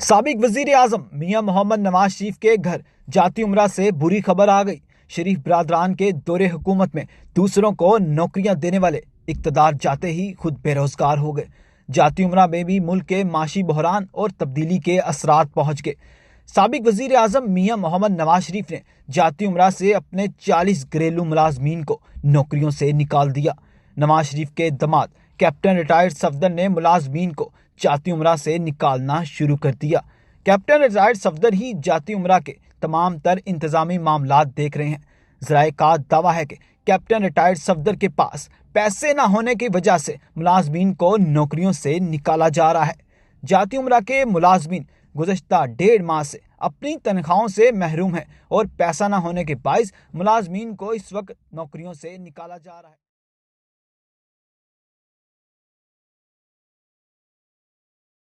साबिक वजीर आजम मियां मोहम्मद नवाज शरीफ के घर जाती उमरा से बुरी खबर आ गई। शरीफ बरादरान के दौरे हुकूमत में दूसरों को नौकरियां देने वाले इक्तदार जाते ही खुद बेरोजगार हो गए। जाती उमरा में भी मुल्क के माशी बहरान और तब्दीली के असरात पहुंच गए। साबिक वजीर आजम मियां मोहम्मद नवाज शरीफ ने जाती उमरा से अपने 40 घरेलू मुलाजमीन को नौकरियों से निकाल दिया। नवाज शरीफ के दामाद कैप्टन रिटायर्ड सफदर ने मुलाजमीन को जाती उमरा से निकालना शुरू कर दिया। कैप्टन रिटायर्ड सफदर ही जाती उमरा के तमाम तर इंतजामी मामलात देख रहे हैं। जराए का दावा है कि कैप्टन रिटायर्ड सफदर के पास पैसे न होने की वजह से मुलाजमीन को नौकरियों से निकाला जा रहा है। जाती उमरा के मुलाजमीन गुज़श्ता 1.5 माह से अपनी तनख्वाहों से महरूम है और पैसा न होने के बायस मुलाजमीन को इस वक्त नौकरियों से निकाला जा रहा है।